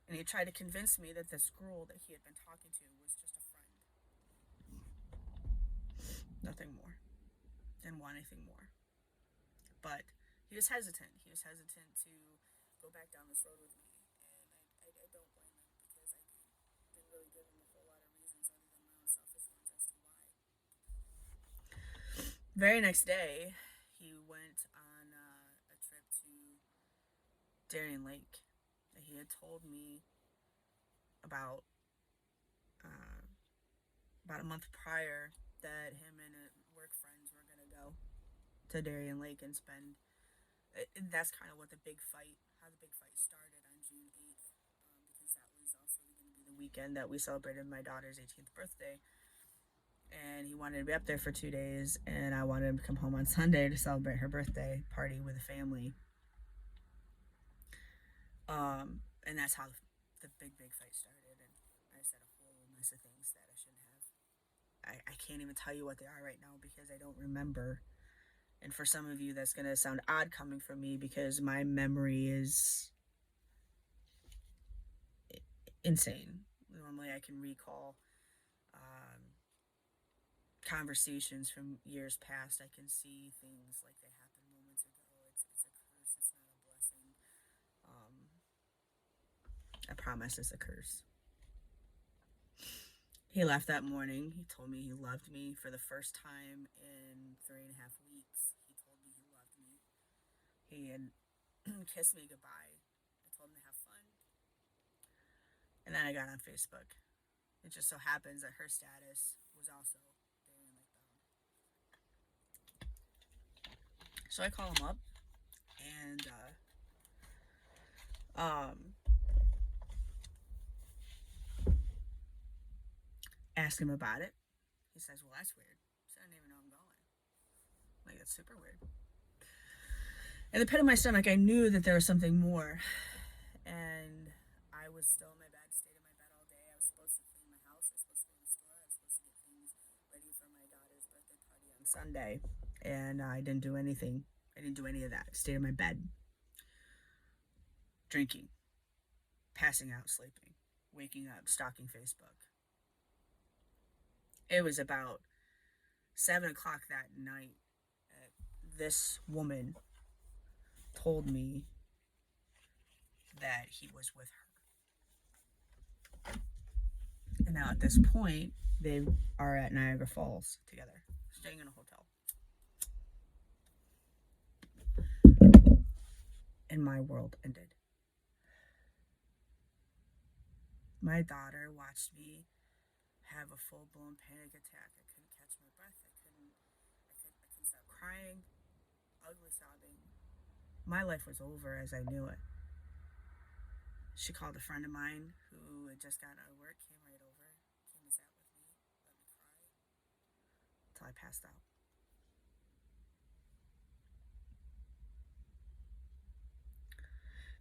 And he tried to convince me that this girl that he had been talking to was just a friend, nothing more. Didn't want anything more. But he was hesitant. He was hesitant to go back down this road with me, and I don't blame him because I didn't really give him a whole lot of reasons other than my own selfish ones as to why. Very next day, he went on a trip to Darien Lake. He had told me about uh, about a month prior that him and work friends were gonna go to Darien Lake and spend. That's kind of what the big fight, how the big fight started on June 8th, because that was also going to be the weekend that we celebrated my daughter's 18th birthday. And he wanted to be up there for 2 days, and I wanted him to come home on Sunday to celebrate her birthday party with the family. And that's how the big fight started. And I said a whole mess of things that I shouldn't have. I can't even tell you what they are right now because I don't remember. And for some of you, that's going to sound odd coming from me because my memory is insane. Normally, I can recall conversations from years past. I can see things like they happened moments ago. It's a curse. It's not a blessing. I promise it's a curse. He left that morning. He told me he loved me for the first time in 3.5 weeks. He told me he loved me. He had kissed me goodbye. I told him to have fun. And then I got on Facebook. It just so happens that her status was also Darien Lake bound. So I call him up and ask him about it. He says, "Well, that's weird. So I didn't even know I'm going. Like, that's super weird." In the pit of my stomach, I knew that there was something more. And I was still in my bed, stayed in my bed all day. I was supposed to clean my house. I was supposed to go to the store. I was supposed to get things ready for my daughter's birthday party on Sunday. And I didn't do anything. I didn't do any of that. I stayed in my bed, drinking, passing out, sleeping, waking up, stalking Facebook. It was about 7 o'clock that night. This woman told me that he was with her. And now at this point, they are at Niagara Falls together, staying in a hotel. And my world ended. My daughter watched me have a full-blown panic attack. I couldn't catch my breath. I couldn't stop crying, ugly sobbing. My life was over as I knew it. She called a friend of mine who had just gotten out of work, came right over, came and sat with me, let me cry, until I passed out.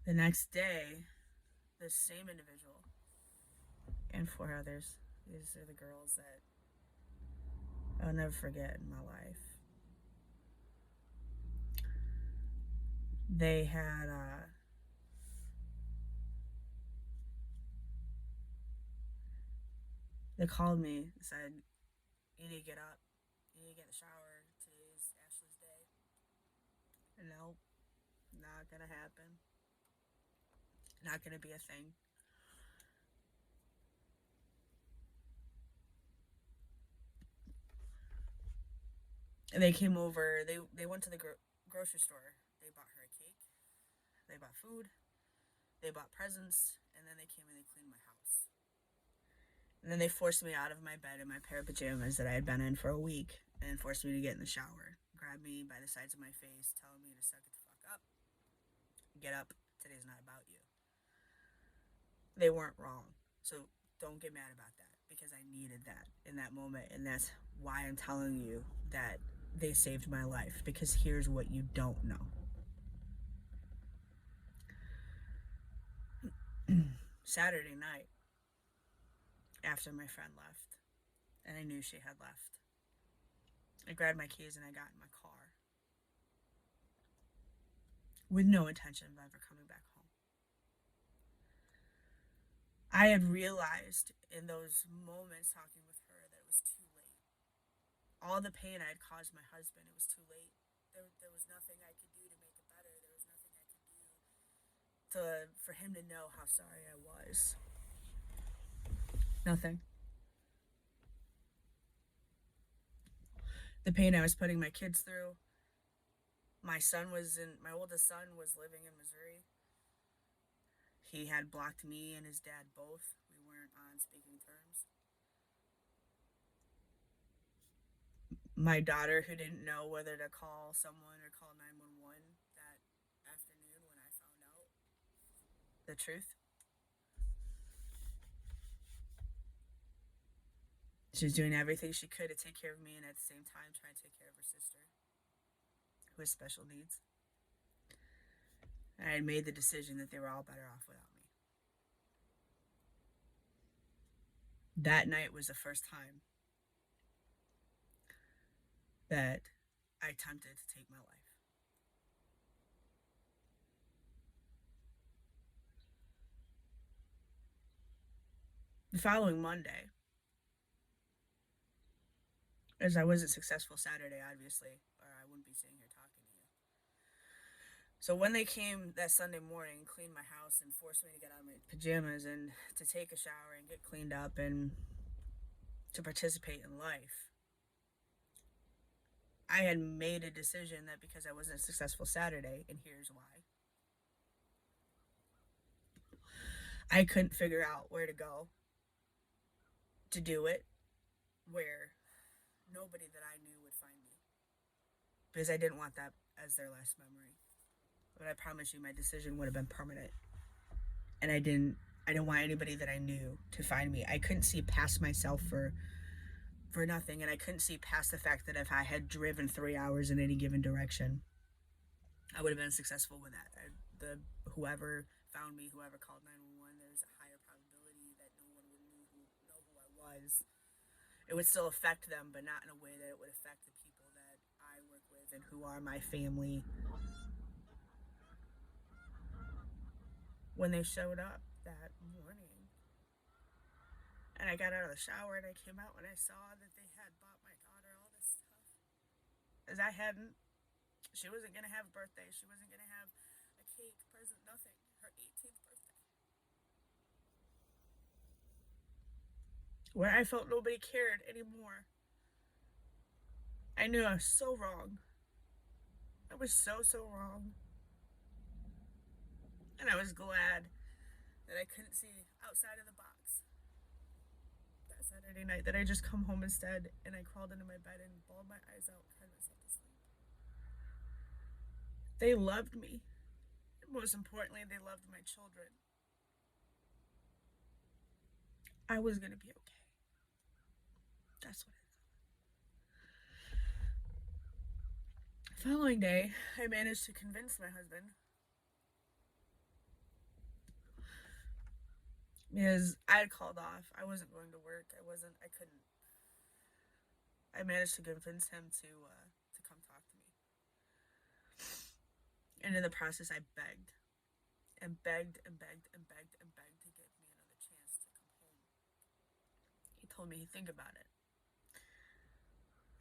The next day, the same individual and 4 others, these are the girls that I'll never forget in my life. They had they called me and said, "You need to get up. You need to get in the shower. Today's Ashley's day." Nope, not gonna happen. Not gonna be a thing. And they came over. They went to the grocery store. They bought her a cake. They bought food. They bought presents, and then they came and they cleaned my house. And then they forced me out of my bed in my pair of pajamas that I had been in for a week, and forced me to get in the shower. Grabbed me by the sides of my face, telling me to suck it the fuck up. Get up. Today's not about you. They weren't wrong. So don't get mad about that, because I needed that in that moment, and that's why I'm telling you that they saved my life, because here's what you don't know. Saturday night, after my friend left, and I knew she had left, I grabbed my keys and I got in my car with no intention of ever coming back home. I had realized in those moments talking with her that it was too late. All the pain I had caused my husband, it was too late. There was nothing I could do to make it better. There was nothing I could do for him to know how sorry I was. Nothing. The pain I was putting my kids through. My oldest son was living in Missouri. He had blocked me and his dad both. We weren't on speaking terms. My daughter, who didn't know whether to call someone or call 911 that afternoon when I found out the truth. She was doing everything she could to take care of me, and at the same time trying to take care of her sister, who has special needs. And I had made the decision that they were all better off without me. That night was the first time that I attempted to take my life. The following Monday, as I wasn't successful Saturday, obviously, or I wouldn't be sitting here talking to you. So when they came that Sunday morning, cleaned my house and forced me to get out of my pajamas and to take a shower and get cleaned up and to participate in life, I had made a decision that because I wasn't successful Saturday, and here's why. I couldn't figure out where to go to do it, where nobody that I knew would find me, because I didn't want that as their last memory. But I promise you, my decision would have been permanent, and I didn't want anybody that I knew to find me. I couldn't see past myself for nothing, and I couldn't see past the fact that if I had driven 3 hours in any given direction, I would have been successful with that. Whoever found me, whoever called 911, there's a higher probability that no one would know who I was. It would still affect them, but not in a way that it would affect the people that I work with and who are my family. When they showed up that morning, and I got out of the shower and I came out, and I saw that they had bought my daughter all this stuff, as I hadn't. She wasn't going to have a birthday. She wasn't going to have cake, present, nothing. Her 18th birthday. Where I felt nobody cared anymore. I knew I was so wrong. I was so wrong. And I was glad that I couldn't see outside of the box that Saturday night, that I just come home instead, and I crawled into my bed and bawled my eyes out, cried myself to sleep. They loved me. Most importantly, they loved my children. I was going to be okay. That's what it is. The following day, I managed to convince my husband, because I had called off. I wasn't going to work. I couldn't. I managed to convince him to come talk to me. And in the process, I begged and begged and begged and begged and begged to give me another chance to come home. He told me he'd think about it.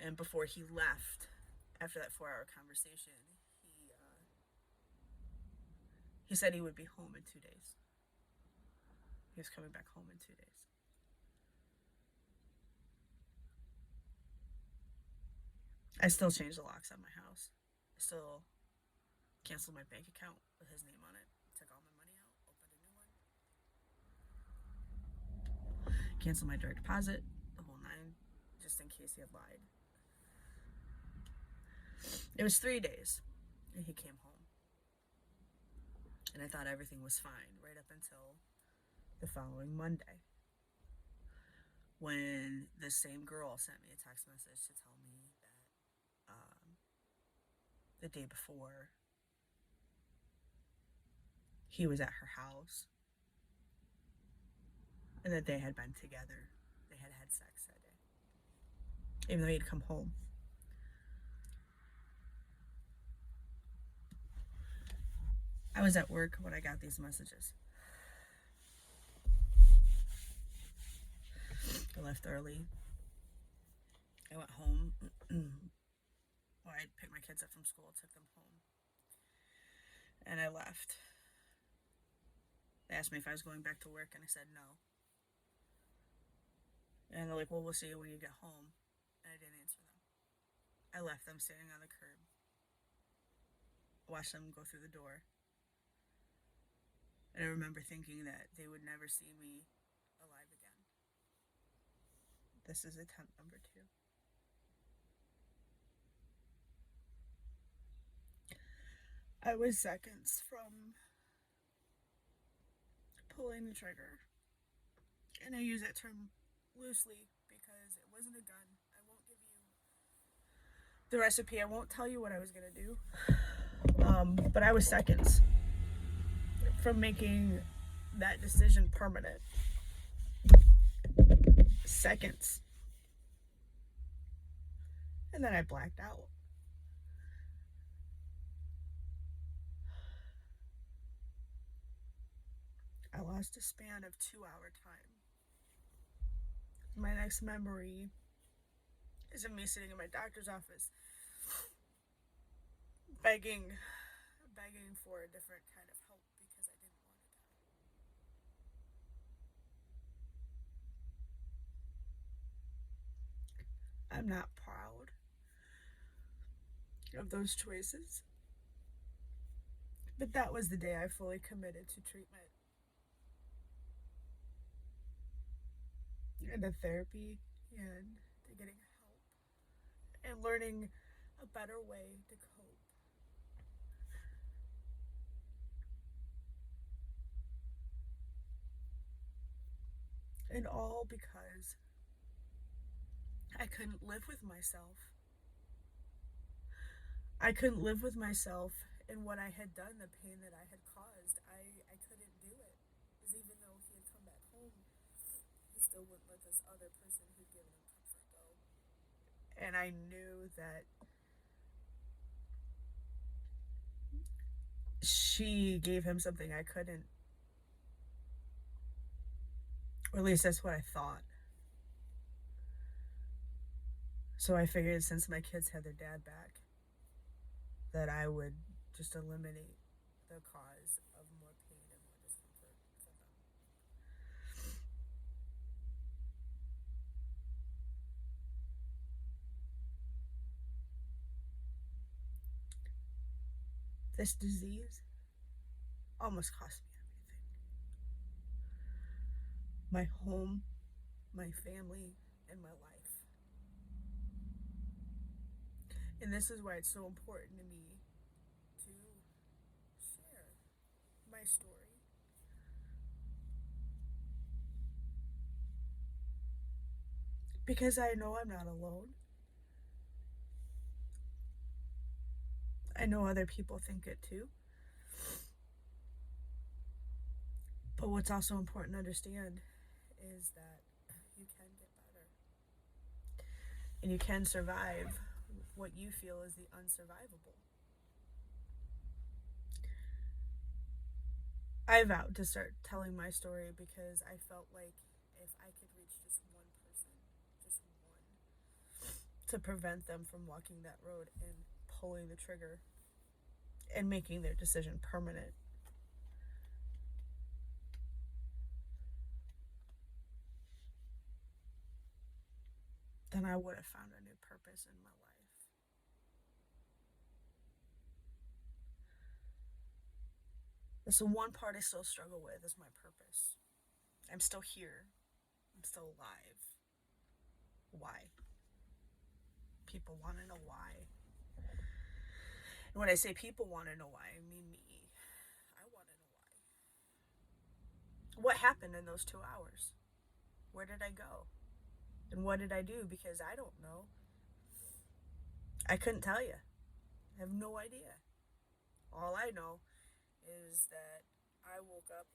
And before he left, after that 4-hour conversation, he said he would be home in 2 days. He was coming back home in 2 days. I still changed the locks on my house. I still canceled my bank account with his name on it. Took all my money out, opened a new one. Canceled my direct deposit, the whole nine, just in case he had lied. It was 3 days, and he came home. And I thought everything was fine right up until the following Monday, when the same girl sent me a text message to tell me that the day before he was at her house and that they had been together. They had had sex that day, even though he'd come home. I was at work when I got these messages. I left early. I went home. Well, I picked my kids up from school, took them home, and I left. They asked me if I was going back to work, and I said no. And they're like, well, we'll see you when you get home. And I didn't answer them. I left them standing on the curb. Watched them go through the door. And I remember thinking that they would never see me alive again. This is attempt number 2. I was seconds from pulling the trigger. And I use that term loosely because it wasn't a gun. I won't give you the recipe. I won't tell you what I was going to do. But I was seconds from making that decision permanent. Seconds. And then I blacked out. I lost a span of 2-hour time. My next memory is of me sitting in my doctor's office begging for a different kind of help because I didn't want to die. I'm not proud of those choices, but that was the day I fully committed to treatment and to therapy and to getting help and learning a better way to cope. And all because I couldn't live with myself. I couldn't live with myself in what I had done, the pain that I had caused. I couldn't do it. Because even though he had come back home, he still wouldn't let this other person who'd given him comfort go. And I knew that she gave him something I couldn't. Or at least that's what I thought. So I figured since my kids had their dad back, that I would just eliminate the cause of more pain and more discomfort for them. This disease almost cost me everything: my home, my family, and my life. And this is why it's so important to me to share my story, because I know I'm not alone. I know other people think it too. But what's also important to understand is that you can get better and you can survive what you feel is the unsurvivable. I vowed to start telling my story because I felt like if I could reach just one person, just one, to prevent them from walking that road and pulling the trigger and making their decision permanent, then I would have found a new purpose in my life. That's the one part I still struggle with is my purpose. I'm still here. I'm still alive. Why? People want to know why. And when I say people want to know why, I mean me. I want to know why. What happened in those 2 hours? Where did I go? And what did I do? Because I don't know. I couldn't tell you. I have no idea. All I know is that I woke up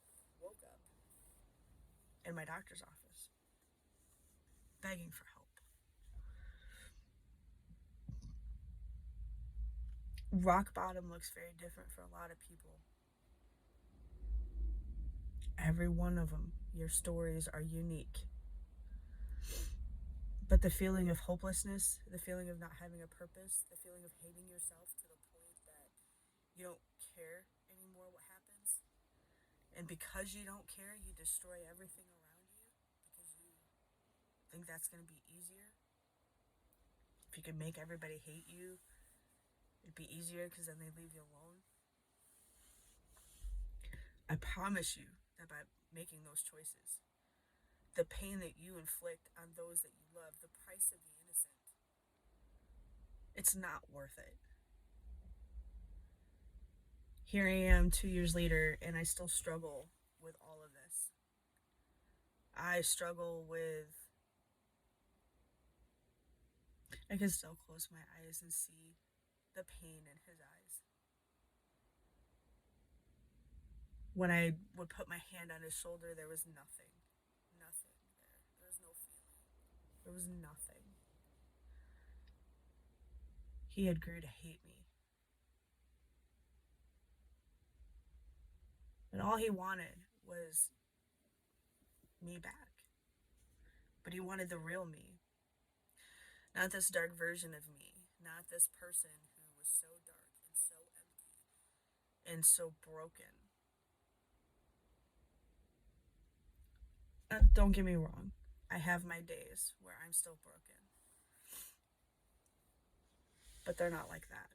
in my doctor's office, begging for help. Rock bottom looks very different for a lot of people. Every one of them, your stories are unique. But the feeling of hopelessness, the feeling of not having a purpose, the feeling of hating yourself to the point that you don't care anymore what happens. And because you don't care, you destroy everything around you because you think that's going to be easier. If you could make everybody hate you, it'd be easier because then they leave you alone. I promise you that by making those choices, the pain that you inflict on those that you love, the price of the innocent, it's not worth it. Here I am 2 years later, and I still struggle with all of this. I struggle with. I can still close my eyes and see the pain in his eyes. When I would put my hand on his shoulder, there was nothing. Nothing there. There was no feeling. There was nothing. He had grew to hate me. And all he wanted was me back. But he wanted the real me. Not this dark version of me. Not this person who was so dark and so empty and so broken. Don't get me wrong. I have my days where I'm still broken. But they're not like that.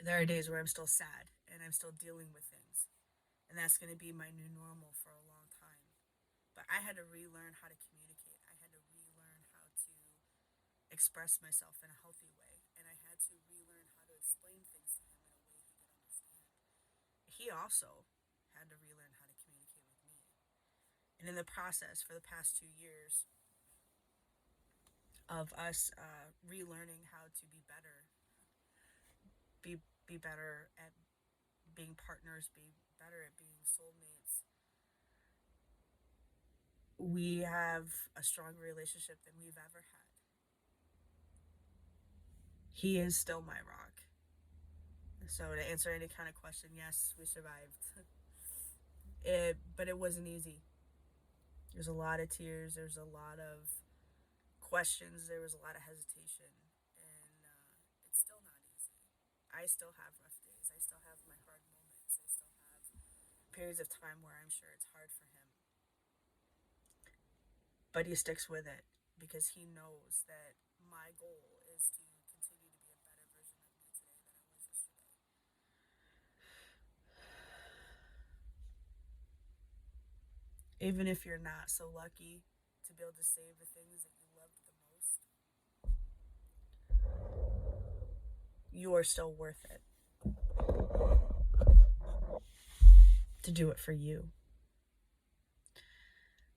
There are days where I'm still sad and I'm still dealing with things. And that's going to be my new normal for a long time. But I had to relearn how to communicate. I had to relearn how to express myself in a healthy way. And I had to relearn how to explain things to him in a way he could understand. He also had to relearn how to communicate with me. And in the process, for the past 2 years of us relearning how to be better, be better at being partners, be better at being soulmates, we have a stronger relationship than we've ever had. He is still my rock. So to answer any kind of question, yes, we survived. But it wasn't easy. There's a lot of tears. There's a lot of questions. There was a lot of hesitation, and it's still not easy. I still have rough days. I still have my hard moments. I still have periods of time where I'm sure it's hard for him. But he sticks with it because he knows that my goal is to continue to be a better version of me today than I was yesterday. Even if you're not so lucky to be able to save the things that you loved the most, you are still worth it to do it for you.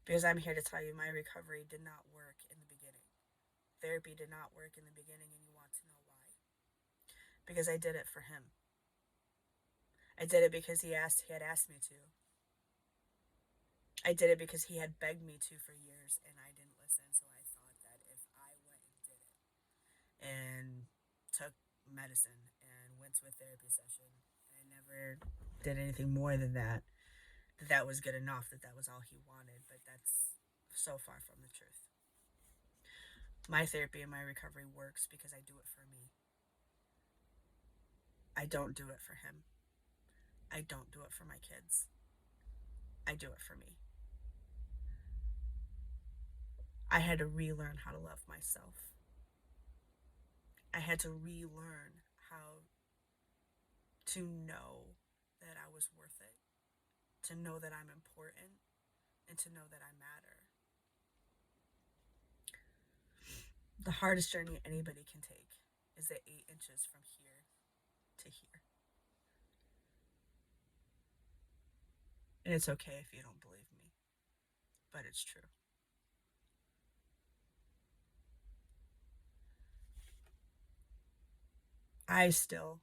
Because I'm here to tell you, my recovery did not work in the beginning. Therapy did not work in the beginning, and you want to know why? Because I did it for him. I did it because he had asked me to. I did it because he had begged me to for years, and I didn't listen. So I thought that if I went and did it and took medicine and went to a therapy session, and I never did anything more than that, that was good enough, that was all he wanted. But that's so far from the truth. My therapy and my recovery works because I do it for me. I don't do it for him. I don't do it for my kids. I do it for me. I had to relearn how to love myself. I had to relearn how to know that I was worth it, to know that I'm important, and to know that I matter. The hardest journey anybody can take is the 8 inches from here to here. And it's okay if you don't believe me, but it's true. I still,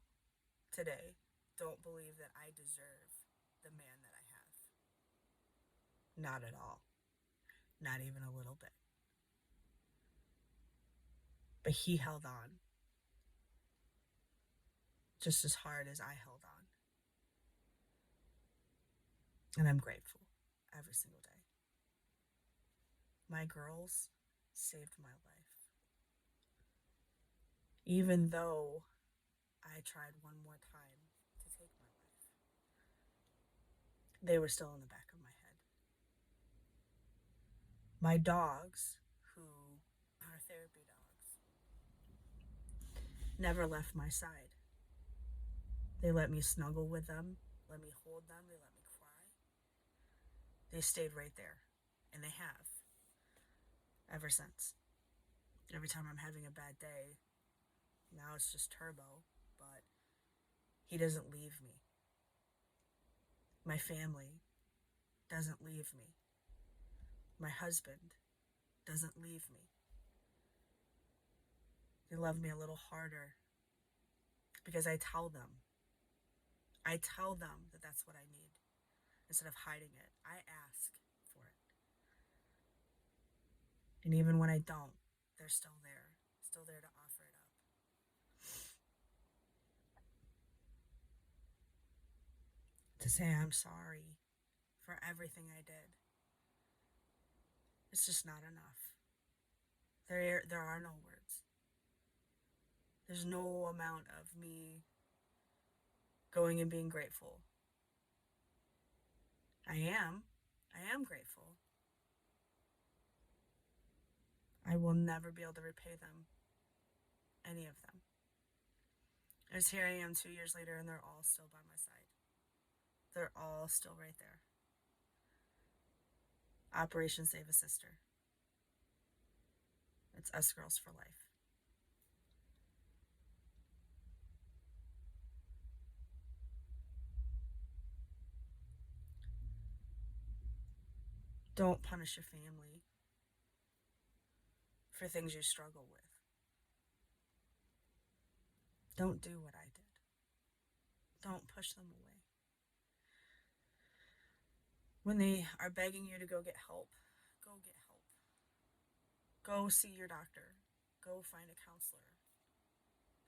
today, don't believe that I deserve the man that I have. Not at all. Not even a little bit. But he held on just as hard as I held on. And I'm grateful every single day. My girls saved my life. Even though I tried one more time to take my life, they were still in the back of my head. My dogs, who are therapy dogs, never left my side. They let me snuggle with them, let me hold them, they let me cry. They stayed right there, and they have ever since. Every time I'm having a bad day, now it's just Turbo, but he doesn't leave me. My family doesn't leave me. My husband doesn't leave me. They love me a little harder because I tell them. I tell them that that's what I need instead of hiding it. I ask for it. And even when I don't, they're still there to offer it up. To say I'm sorry for everything I did. It's just not enough. There are no words. There's no amount of me going and being grateful. I am grateful. I will never be able to repay them. Any of them. As here I am 2 years later, and they're all still by my side. They're all still right there. Operation Save a Sister. It's us girls for life. Don't punish your family for things you struggle with. Don't do what I did. Don't push them away. When they are begging you to go get help, go get help. Go see your doctor. Go find a counselor.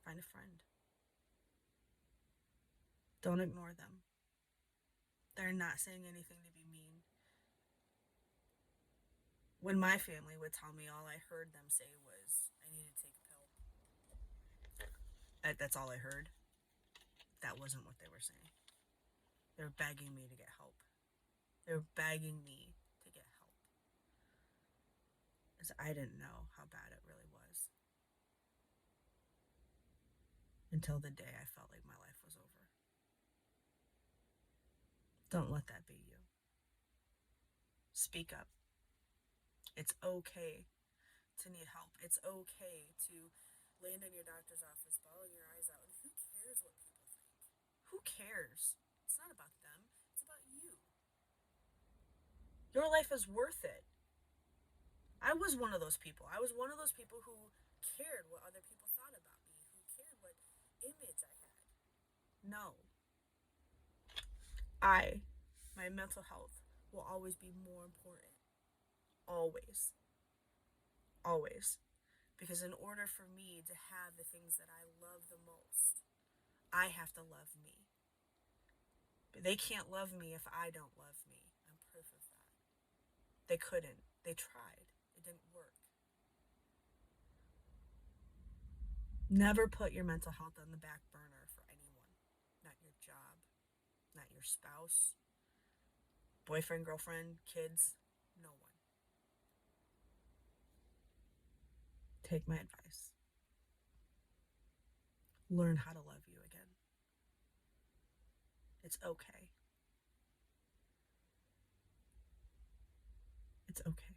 Find a friend. Don't ignore them. They're not saying anything to be mean. When my family would tell me, all I heard them say was, I need to take a pill. That's all I heard. That wasn't what they were saying. They were begging me to get help. They were begging me to get help. Because I didn't know how bad it really was until the day I felt like my life was over. Don't let that be you. Speak up. It's okay to need help. It's okay to land in your doctor's office, bawling your eyes out, and who cares what people think? Who cares? It's not about them, it's about you. Your life is worth it. I was one of those people. I was one of those people who cared what other people thought about me, who cared what image I had. No. My mental health will always be more important. Always. Always. Because in order for me to have the things that I love the most, I have to love me. But they can't love me if I don't love me. I'm proof of that. They couldn't. They tried. It didn't work. Never put your mental health on the back burner for anyone. Not your job, not your spouse, boyfriend, girlfriend, kids, no one. Take my advice. Learn how to love you again. It's okay. It's okay.